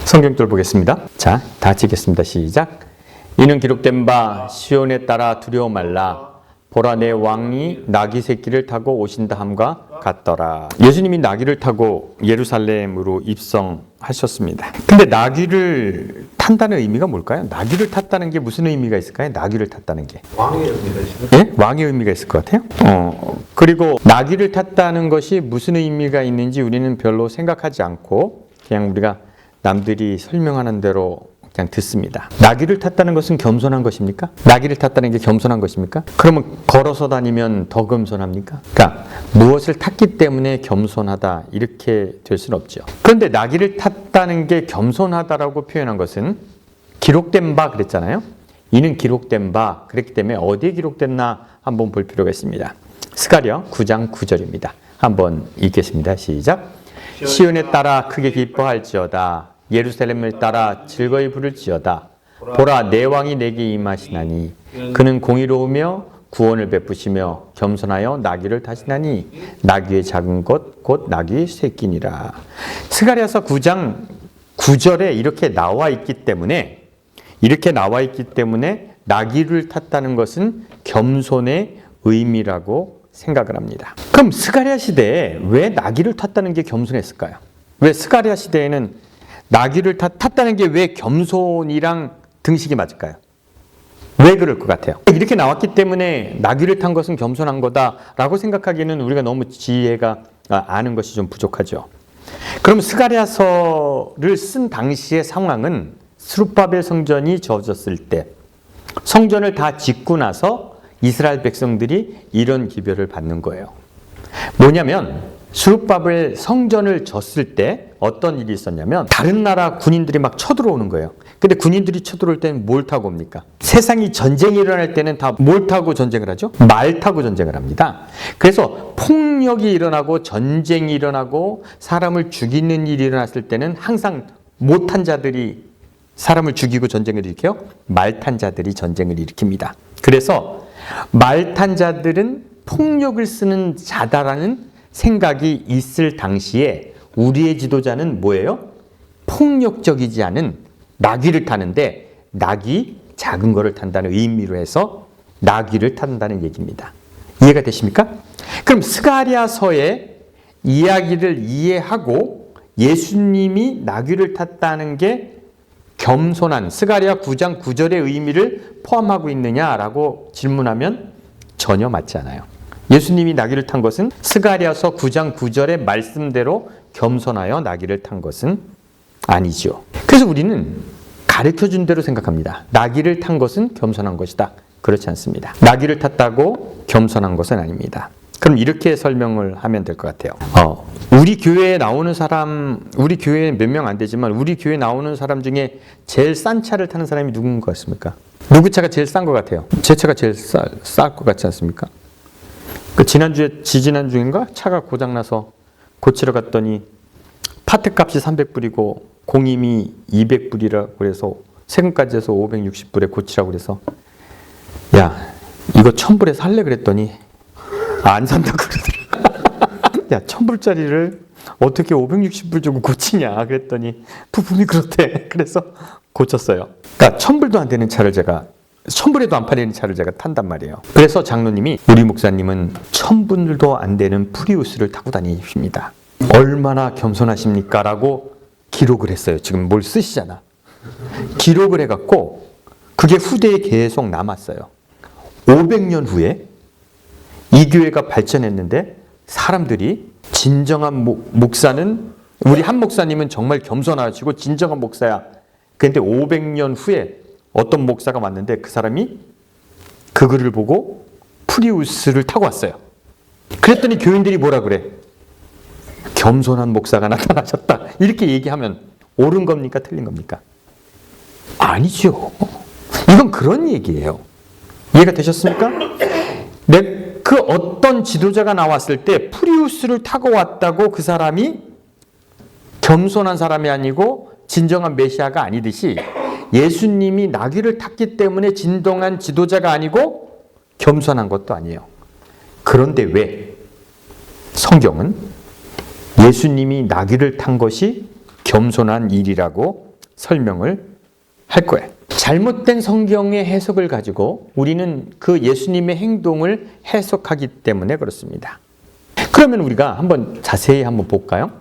성경절 보겠습니다. 자, 다 같이 읽겠습니다. 시작. 이는 기록된 바 시온에 따라 두려워 말라. 보라 내 왕이 나귀 새끼를 타고 오신다 함과 같더라. 예수님이 나귀를 타고 예루살렘으로 입성하셨습니다. 근데 나귀를 탄다는 의미가 뭘까요? 나귀를 탔다는 게 무슨 의미가 있을까요? 나귀를 탔다는 게. 왕의 의미가 있어요. 예? 왕의 의미가 있을 것 같아요. 그리고 나귀를 탔다는 것이 무슨 의미가 있는지 우리는 별로 생각하지 않고 그냥 우리가 남들이 설명하는 대로 그냥 듣습니다. 나귀를 탔다는 것은 겸손한 것입니까? 나귀를 탔다는 게 겸손한 것입니까? 그러면 걸어서 다니면 더 겸손합니까? 그러니까 무엇을 탔기 때문에 겸손하다 이렇게 될 수는 없죠. 그런데 나귀를 탔다는 게 겸손하다라고 표현한 것은 기록된 바 그랬잖아요. 이는 기록된 바 그랬기 때문에 어디에 기록됐나 한번 볼 필요가 있습니다. 스가랴 9장 9절입니다. 한번 읽겠습니다. 시작. 시온에 따라 크게 기뻐할지어다. 예루살렘을 따라 즐거이 부를지어다. 보라 내 왕이 내게 임하시나니 그는 공의로우며 구원을 베푸시며 겸손하여 나귀를 타시나니 나귀의 작은 것 곧 나귀의 새끼니라. 스가랴서 9장 9절에 이렇게 나와 있기 때문에 나귀를 탔다는 것은 겸손의 의미라고 생각을 합니다. 그럼 스가랴 시대에 왜 나귀를 탔다는 게 겸손했을까요? 왜 스가랴 시대에는 나귀를 탔다는 게 왜 겸손이랑 등식이 맞을까요? 왜 그럴 것 같아요? 이렇게 나왔기 때문에 나귀를 탄 것은 겸손한 거다라고 생각하기에는 우리가 너무 지혜가 아는 것이 좀 부족하죠. 그럼 스가랴서를 쓴 당시의 상황은 스룹바벨 성전이 저어졌을 때 성전을 다 짓고 나서 이스라엘 백성들이 이런 기별을 받는 거예요. 뭐냐면 스룹바벨 성전을 졌을 때 어떤 일이 있었냐면 다른 나라 군인들이 막 쳐들어오는 거예요. 근데 군인들이 쳐들어올 때는 뭘 타고 옵니까? 세상이 전쟁이 일어날 때는 다 뭘 타고 전쟁을 하죠? 말 타고 전쟁을 합니다. 그래서 폭력이 일어나고 전쟁이 일어나고 사람을 죽이는 일이 일어났을 때는 항상 못한 자들이 사람을 죽이고 전쟁을 일으켜요. 말 탄 자들이 전쟁을 일으킵니다. 그래서 말 탄 자들은 폭력을 쓰는 자다라는 생각이 있을 당시에 우리의 지도자는 뭐예요? 폭력적이지 않은 나귀를 타는데 나귀 작은 거를 탄다는 의미로 해서 나귀를 탄다는 얘기입니다. 이해가 되십니까? 그럼 스가랴서의 이야기를 이해하고 예수님이 나귀를 탔다는 게 겸손한 스가랴 9장 9절의 의미를 포함하고 있느냐라고 질문하면 전혀 맞지 않아요. 예수님이 나귀를 탄 것은 스가랴서 9장 9절의 말씀대로 겸손하여 나귀를 탄 것은 아니죠. 그래서 우리는 가르쳐준 대로 생각합니다. 나귀를 탄 것은 겸손한 것이다. 그렇지 않습니다. 나귀를 탔다고 겸손한 것은 아닙니다. 그럼 이렇게 설명을 하면 될 것 같아요. 우리 교회에 나오는 사람, 우리 교회에 몇 명 안 되지만 우리 교회에 나오는 사람 중에 제일 싼 차를 타는 사람이 누군 것 같습니까? 누구 차가 제일 싼 것 같아요? 제 차가 제일 쌀 것 같지 않습니까? 지지난주인가? 차가 고장나서 고치러 갔더니 파트값이 300불이고 공임이 200불이라고 그래서 세금까지 해서 560불에 고치라고 그래서 야 이거 1000불에 살래 그랬더니 안 산다고 그러더라고. 야 1000불짜리를 어떻게 560불 주고 고치냐 그랬더니 부품이 그렇대. 그래서 고쳤어요. 그러니까 1000불도 안 되는 차를 제가 1000불에도 안 팔리는 차를 제가 탄단 말이에요. 그래서 장로님이 우리 목사님은 1000불도 안 되는 프리우스를 타고 다니십니다. 얼마나 겸손하십니까? 라고 기록을 했어요. 지금 뭘 쓰시잖아. 기록을 해갖고 그게 후대에 계속 남았어요. 500년 후에 이 교회가 발전했는데 사람들이 진정한 목사는 우리 한 목사님은 정말 겸손하시고 진정한 목사야. 그런데 500년 후에 어떤 목사가 왔는데 그 사람이 그 글을 보고 프리우스를 타고 왔어요. 그랬더니 교인들이 뭐라 그래? 겸손한 목사가 나타나셨다. 이렇게 얘기하면 옳은 겁니까? 틀린 겁니까? 아니죠. 이건 그런 얘기예요. 이해가 되셨습니까? 그 어떤 지도자가 나왔을 때 프리우스를 타고 왔다고 그 사람이 겸손한 사람이 아니고 진정한 메시아가 아니듯이 예수님이 나귀를 탔기 때문에 진정한 지도자가 아니고 겸손한 것도 아니에요. 그런데 왜 성경은 예수님이 나귀를 탄 것이 겸손한 일이라고 설명을 할 거예요. 잘못된 성경의 해석을 가지고 우리는 그 예수님의 행동을 해석하기 때문에 그렇습니다. 그러면 우리가 한번 자세히 한번 볼까요?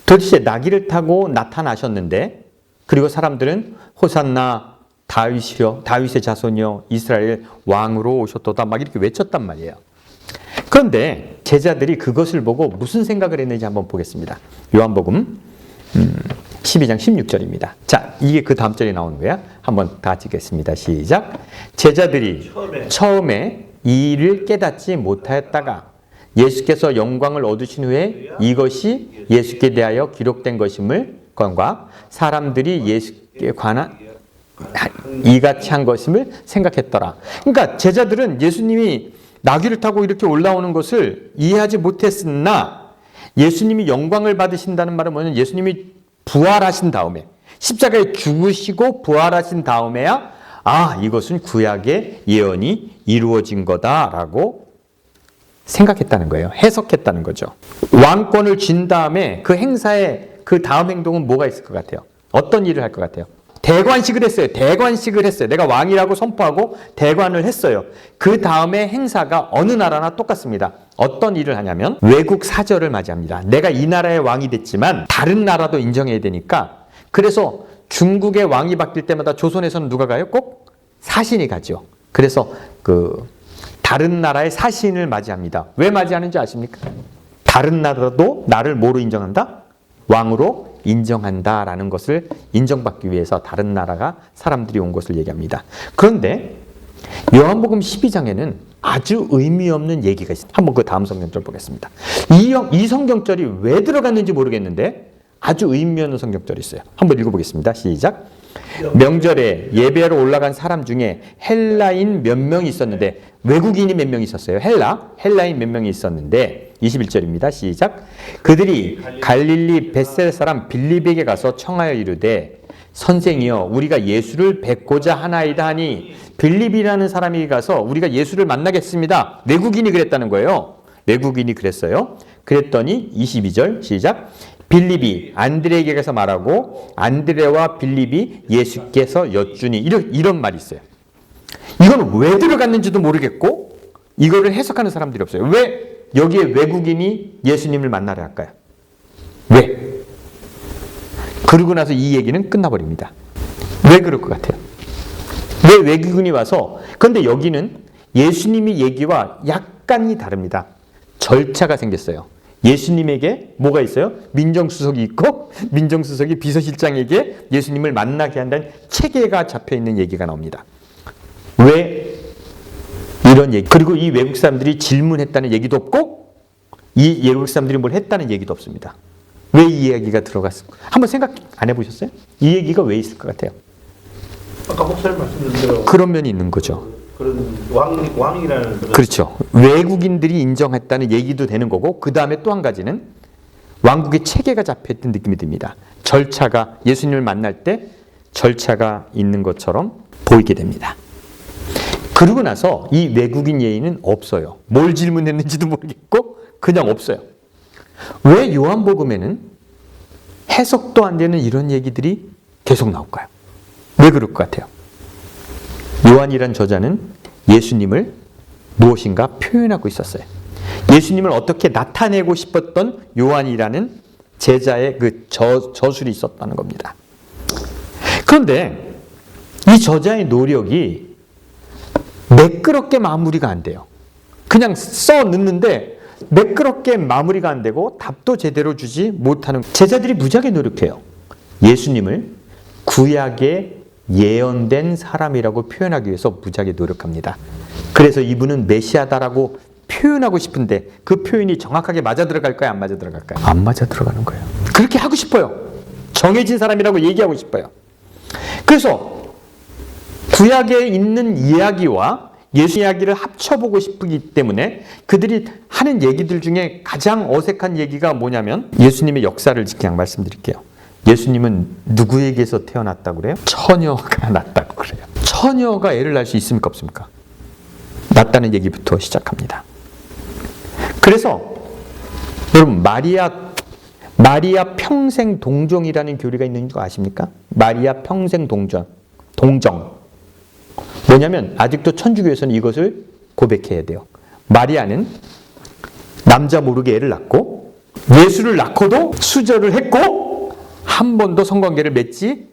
도대체 나귀를 타고 나타나셨는데, 그리고 사람들은 호산나 다윗이여, 다윗의 자손이여, 이스라엘 왕으로 오셨도다 막 이렇게 외쳤단 말이에요. 그런데 제자들이 그것을 보고 무슨 생각을 했는지 한번 보겠습니다. 요한복음 12장 16절입니다. 자, 이게 그 다음 절에 나오는 거야. 한번 다 같이 읽겠습니다. 시작. 제자들이 처음에 이 일을 깨닫지 못하였다가 예수께서 영광을 얻으신 후에 이것이 예수께 대하여 기록된 것임을 건과 사람들이 예수께 관한 이같이 한 것임을 생각했더라. 그러니까 제자들은 예수님이 나귀를 타고 이렇게 올라오는 것을 이해하지 못했으나, 예수님이 영광을 받으신다는 말은 뭐냐면 예수님이 부활하신 다음에, 십자가에 죽으시고 부활하신 다음에야 이것은 구약의 예언이 이루어진 거다라고 생각했다는 거예요. 해석했다는 거죠. 왕권을 쥔 다음에 그 행사의 그 다음 행동은 뭐가 있을 것 같아요? 어떤 일을 할 것 같아요? 대관식을 했어요. 대관식을 했어요. 내가 왕이라고 선포하고 대관을 했어요. 그 다음에 행사가 어느 나라나 똑같습니다. 어떤 일을 하냐면 외국 사절을 맞이합니다. 내가 이 나라의 왕이 됐지만 다른 나라도 인정해야 되니까, 그래서 중국의 왕이 바뀔 때마다 조선에서는 누가 가요? 꼭 사신이 가죠. 그래서 다른 나라의 사신을 맞이합니다. 왜 맞이하는지 아십니까? 다른 나라도 나를 뭐로 인정한다? 왕으로 인정한다라는 것을 인정받기 위해서 다른 나라가 사람들이 온 것을 얘기합니다. 그런데 요한복음 12장에는 아주 의미 없는 얘기가 있습니다. 한번 그 다음 성경절 보겠습니다. 이 성경절이 왜 들어갔는지 모르겠는데 아주 의미 없는 성경절이 있어요. 한번 읽어보겠습니다. 시작. 명절에 예배하러 올라간 사람 중에 헬라인 몇 명이 있었는데, 외국인이 몇 명이 있었어요? 헬라인 몇 명이 있었는데, 21절입니다. 시작. 그들이 갈릴리 벳셀 사람 빌립에게 가서 청하여 이르되, 선생이여 우리가 예수를 뵙고자 하나이다 하니, 빌립이라는 사람이 가서 우리가 예수를 만나겠습니다. 외국인이 그랬다는 거예요. 외국인이 그랬어요. 그랬더니 22절 시작. 빌립이 안드레에게 가서 말하고 안드레와 빌립이 예수께서 여쭈니, 이런 말이 있어요. 이건 왜 들어갔는지도 모르겠고 이거를 해석하는 사람들이 없어요. 왜 여기에 외국인이 예수님을 만나려 할까요? 왜? 그러고 나서 이 얘기는 끝나버립니다. 왜 그럴 것 같아요? 왜 외국인이 와서, 그런데 여기는 예수님의 얘기와 약간이 다릅니다. 절차가 생겼어요. 예수님에게 뭐가 있어요? 민정수석이 있고, 민정수석이 비서실장에게 예수님을 만나게 한다는 체계가 잡혀있는 얘기가 나옵니다. 왜 이런 얘기, 그리고 이 외국 사람들이 질문했다는 얘기도 없고, 이 외국 사람들이 뭘 했다는 얘기도 없습니다. 왜 이 이야기가 들어갔을까? 한번 생각 안 해보셨어요? 이 얘기가 왜 있을 것 같아요? 아까 목사님 말씀드린 대로 그런 면이 있는 거죠. 그런 왕이라는 그런, 그렇죠. 외국인들이 인정했다는 얘기도 되는 거고, 그 다음에 또 한 가지는 왕국의 체계가 잡혀있던 느낌이 듭니다. 절차가, 예수님을 만날 때 절차가 있는 것처럼 보이게 됩니다. 그러고 나서 이 외국인 예의는 없어요. 뭘 질문했는지도 모르겠고 그냥 없어요. 왜 요한복음에는 해석도 안 되는 이런 얘기들이 계속 나올까요? 왜 그럴 것 같아요? 요한이란 저자는 예수님을 무엇인가 표현하고 있었어요. 예수님을 어떻게 나타내고 싶었던 요한이라는 제자의 그 저술이 있었다는 겁니다. 그런데 이 저자의 노력이 매끄럽게 마무리가 안 돼요. 그냥 써 넣는데 매끄럽게 마무리가 안 되고 답도 제대로 주지 못하는, 제자들이 무지하게 노력해요. 예수님을 구약의 예언된 사람이라고 표현하기 위해서 무지하게 노력합니다. 그래서 이분은 메시아다라고 표현하고 싶은데 그 표현이 정확하게 맞아 들어갈까요? 안 맞아 들어갈까요? 안 맞아 들어가는 거예요. 그렇게 하고 싶어요. 정해진 사람이라고 얘기하고 싶어요. 그래서 구약에 있는 이야기와 예수 이야기를 합쳐보고 싶기 때문에 그들이 하는 얘기들 중에 가장 어색한 얘기가 뭐냐면, 예수님의 역사를 그냥 말씀드릴게요. 예수님은 누구에게서 태어났다고 그래요? 처녀가 낳았다고 그래요. 처녀가 애를 낳을 수 있습니까? 없습니까? 낳았다는 얘기부터 시작합니다. 그래서 여러분, 마리아 평생 동정이라는 교리가 있는 거 아십니까? 마리아 평생 동정. 뭐냐면 아직도 천주교에서는 이것을 고백해야 돼요. 마리아는 남자 모르게 애를 낳고 예수를 낳고도 수절을 했고 한 번도 성관계를 맺지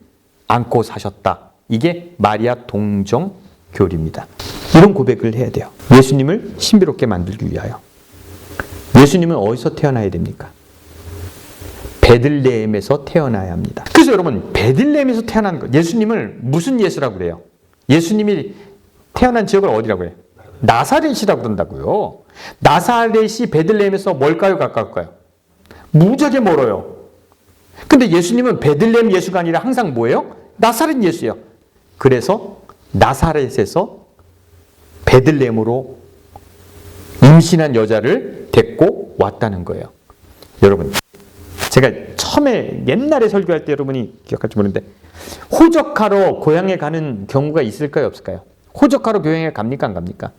않고 사셨다. 이게 마리아 동정 교리입니다. 이런 고백을 해야 돼요. 예수님을 신비롭게 만들기 위하여. 예수님은 어디서 태어나야 됩니까? 베들레헴에서 태어나야 합니다. 그래서 여러분 베들레헴에서 태어난 것, 예수님을 무슨 예수라고 그래요? 예수님이 태어난 지역을 어디라고 해요? 나사렛이라고 그런다고요. 나사렛이 베들레헴에서 멀까요? 가까울까요? 무지하게 멀어요. 근데 예수님은 베들레헴 예수가 아니라 항상 뭐예요? 나사렛 예수예요. 그래서 나사렛에서 베들레헴으로 임신한 여자를 데리고 왔다는 거예요. 여러분, 제가 처음에 옛날에 설교할 때 여러분이 기억할지 모르는데 호적하러 고향에 가는 경우가 있을까요? 없을까요? 호적하러 교회에 갑니까? 안 갑니까?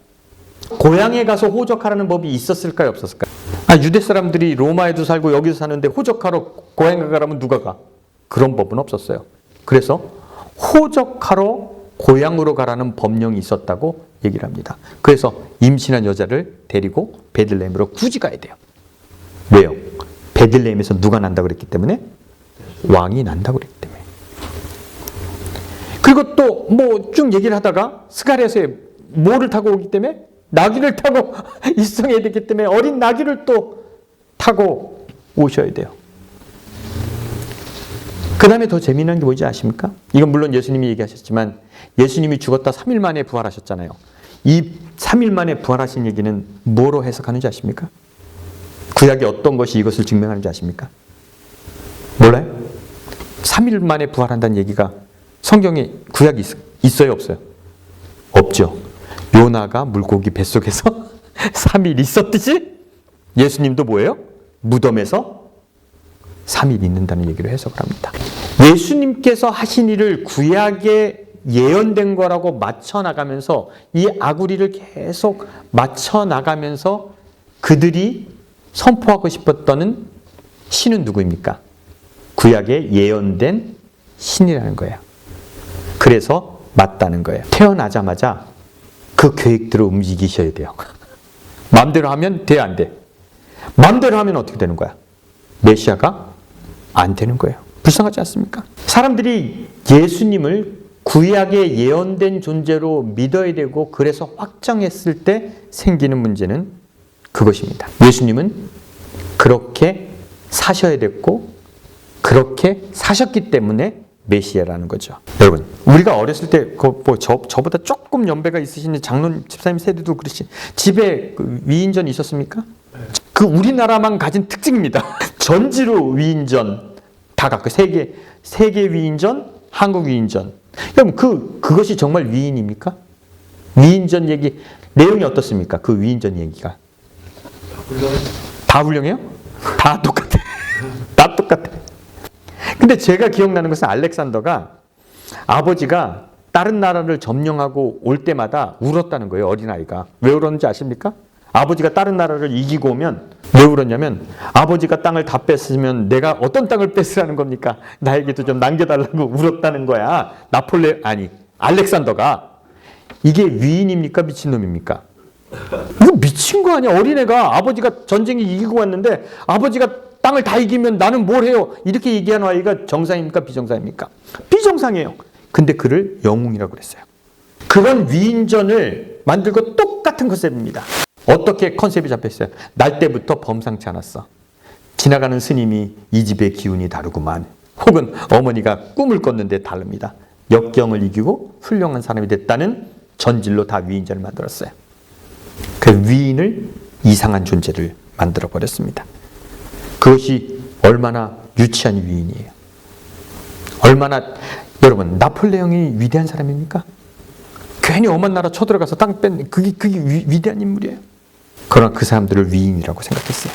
고향에 가서 호적하라는 법이 있었을까요? 없었을까요? 유대 사람들이 로마에도 살고 여기서 사는데 호적하러 고향에 가라면 누가 가? 그런 법은 없었어요. 그래서 호적하러 고향으로 가라는 법령이 있었다고 얘기를 합니다. 그래서 임신한 여자를 데리고 베들레헴으로 굳이 가야 돼요. 왜요? 베들레헴에서 누가 난다고 그랬기 때문에? 왕이 난다고 그랬기 때문에. 그리고 또 뭐 쭉 얘기를 하다가 스가랴서에 뭐를 타고 오기 때문에? 나귀를 타고 입성해야 되기 때문에 어린 나귀를 또 타고 오셔야 돼요. 그 다음에 더 재미난 게 뭔지 아십니까? 이건 물론 예수님이 얘기하셨지만 예수님이 죽었다 3일 만에 부활하셨잖아요. 이 3일 만에 부활하신 얘기는 뭐로 해석하는지 아십니까? 구약이 어떤 것이 이것을 증명하는지 아십니까? 몰라요? 3일 만에 부활한다는 얘기가 성경에 구약이 있어요? 없어요? 없죠. 요나가 물고기 뱃속에서 3일 있었듯이 예수님도 뭐예요? 무덤에서 3일 있는다는 얘기로 해석을 합니다. 예수님께서 하신 일을 구약에 예언된 거라고 맞춰나가면서 이 아구리를 계속 맞춰나가면서 그들이 선포하고 싶었던 신은 누구입니까? 구약에 예언된 신이라는 거예요. 그래서 맞다는 거예요. 태어나자마자 그 계획대로 움직이셔야 돼요. 마음대로 하면 돼, 안 돼? 마음대로 하면 어떻게 되는 거야? 메시아가 안 되는 거예요. 불쌍하지 않습니까? 사람들이 예수님을 구약에 예언된 존재로 믿어야 되고 그래서 확정했을 때 생기는 문제는 그것입니다. 예수님은 그렇게 사셔야 됐고 그렇게 사셨기 때문에 메시아라는 거죠. 여러분, 우리가 어렸을 때 저보다 조금 연배가 있으신 장로님 집사님 세대도 그렇지 집에 위인전이 있었습니까? 그 우리나라만 가진 특징입니다. 전지로 위인전 다 갖고 세계 위인전, 한국 위인전. 여러분 그것이 정말 위인입니까? 위인전 얘기 내용이 어떻습니까? 그 위인전 얘기가 다 훌륭해요? 다 똑같아. 다 똑같아. 근데 제가 기억나는 것은 알렉산더가 아버지가 다른 나라를 점령하고 올 때마다 울었다는 거예요. 어린아이가. 왜 울었는지 아십니까? 아버지가 다른 나라를 이기고 오면 왜 울었냐면 아버지가 땅을 다 뺐으면 내가 어떤 땅을 뺐으라는 겁니까? 나에게도 좀 남겨달라고 울었다는 거야. 알렉산더가. 이게 위인입니까? 미친놈입니까? 이거 미친 거 아니야. 어린애가 아버지가 전쟁에 이기고 왔는데 아버지가 땅을 다 이기면 나는 뭘 해요? 이렇게 얘기하는 아이가 정상입니까? 비정상입니까? 비정상이에요. 근데 그를 영웅이라고 그랬어요. 그런 위인전을 만들고 똑같은 컨셉입니다. 어떻게 컨셉이 잡혔어요? 날 때부터 범상치 않았어. 지나가는 스님이 이 집의 기운이 다르구만. 혹은 어머니가 꿈을 꿨는데 다릅니다. 역경을 이기고 훌륭한 사람이 됐다는 전질로 다 위인전을 만들었어요. 그 위인을 이상한 존재를 만들어버렸습니다. 그것이 얼마나 유치한 위인이에요. 여러분 나폴레옹이 위대한 사람입니까? 괜히 엄한 나라 쳐들어가서 땅 뺀 그게 위대한 인물이에요. 그러나 그 사람들을 위인이라고 생각했어요.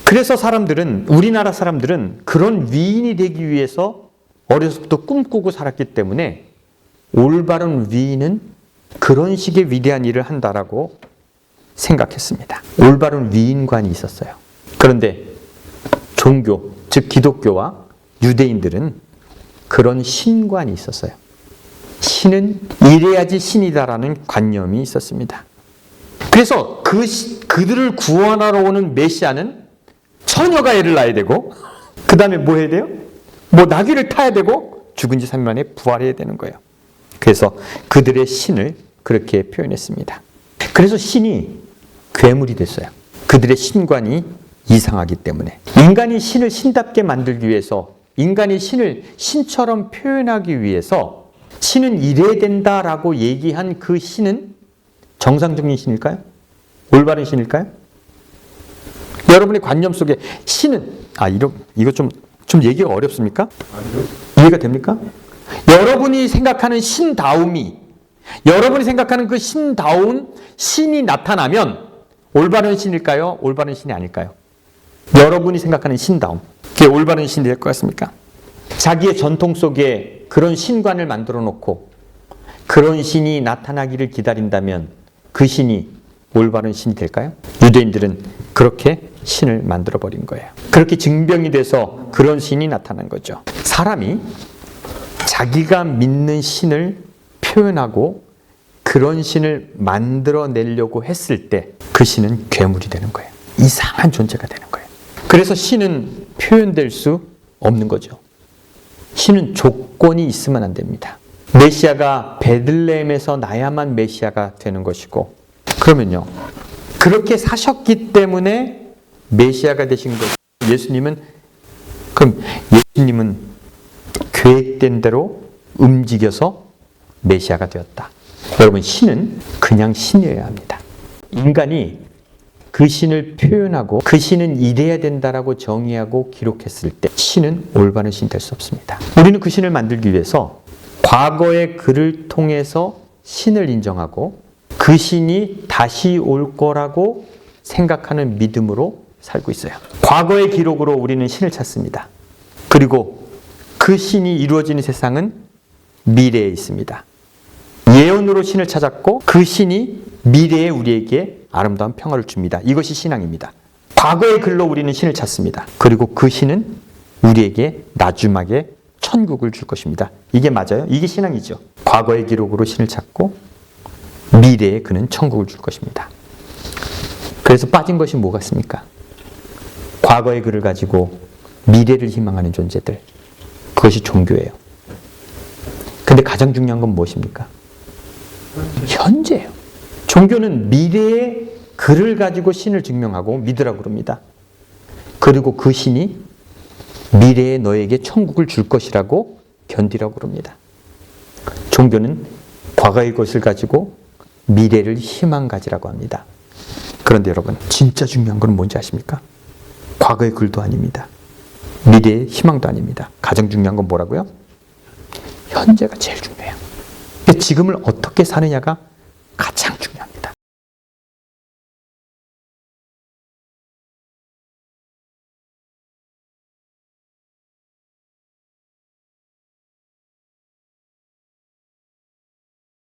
그래서 우리나라 사람들은 그런 위인이 되기 위해서 어려서부터 꿈꾸고 살았기 때문에 올바른 위인은 그런 식의 위대한 일을 한다라고 생각했습니다. 올바른 위인관이 있었어요. 그런데 종교, 즉 기독교와 유대인들은 그런 신관이 있었어요. 신은 이래야지 신이다라는 관념이 있었습니다. 그래서 그들을 구원하러 오는 메시아는 처녀가 애를 낳아야 되고, 그 다음에 뭐 해야 돼요? 뭐 나귀를 타야 되고, 죽은 지 3일 만에 부활해야 되는 거예요. 그래서 그들의 신을 그렇게 표현했습니다. 그래서 신이 괴물이 됐어요. 그들의 신관이 이상하기 때문에. 인간이 신을 신답게 만들기 위해서, 인간이 신을 신처럼 표현하기 위해서 신은 이래야 된다라고 얘기한 그 신은 정상적인 신일까요? 올바른 신일까요? 여러분의 관념 속에 신은, 이거 좀 얘기가 어렵습니까? 이해가 됩니까? 여러분이 생각하는 신다움이, 여러분이 생각하는 그 신다운 신이 나타나면 올바른 신일까요? 올바른 신이 아닐까요? 여러분이 생각하는 신다움, 그게 올바른 신이 될 것 같습니까? 자기의 전통 속에 그런 신관을 만들어 놓고 그런 신이 나타나기를 기다린다면 그 신이 올바른 신이 될까요? 유대인들은 그렇게 신을 만들어 버린 거예요. 그렇게 증병이 돼서 그런 신이 나타난 거죠. 사람이 자기가 믿는 신을 표현하고 그런 신을 만들어내려고 했을 때 그 신은 괴물이 되는 거예요. 이상한 존재가 되는 거예요. 그래서 신은 표현될 수 없는 거죠. 신은 조건이 있으면 안 됩니다. 메시아가 베들레헴에서 나야만 메시아가 되는 것이고, 그러면요, 그렇게 사셨기 때문에 메시아가 되신 거죠. 예수님은 계획된 대로 움직여서 메시아가 되었다. 여러분, 신은 그냥 신이어야 합니다. 인간이 그 신을 표현하고 그 신은 이래야 된다라고 정의하고 기록했을 때 신은 올바른 신이 될 수 없습니다. 우리는 그 신을 만들기 위해서 과거의 글을 통해서 신을 인정하고 그 신이 다시 올 거라고 생각하는 믿음으로 살고 있어요. 과거의 기록으로 우리는 신을 찾습니다. 그리고 그 신이 이루어지는 세상은 미래에 있습니다. 예언으로 신을 찾았고 그 신이 미래에 우리에게 아름다운 평화를 줍니다. 이것이 신앙입니다. 과거의 글로 우리는 신을 찾습니다. 그리고 그 신은 우리에게 나중하게 천국을 줄 것입니다. 이게 맞아요? 이게 신앙이죠. 과거의 기록으로 신을 찾고 미래에 그는 천국을 줄 것입니다. 그래서 빠진 것이 뭐가 있습니까? 과거의 글을 가지고 미래를 희망하는 존재들. 그것이 종교예요. 근데 가장 중요한 건 무엇입니까? 현재예요. 종교는 미래의 글을 가지고 신을 증명하고 믿으라고 그럽니다. 그리고 그 신이 미래에 너에게 천국을 줄 것이라고 견디라고 그럽니다. 종교는 과거의 것을 가지고 미래를 희망 가지라고 합니다. 그런데 여러분, 진짜 중요한 건 뭔지 아십니까? 과거의 글도 아닙니다. 미래의 희망도 아닙니다. 가장 중요한 건 뭐라고요? 현재가 제일 중요해요. 지금을 어떻게 사느냐가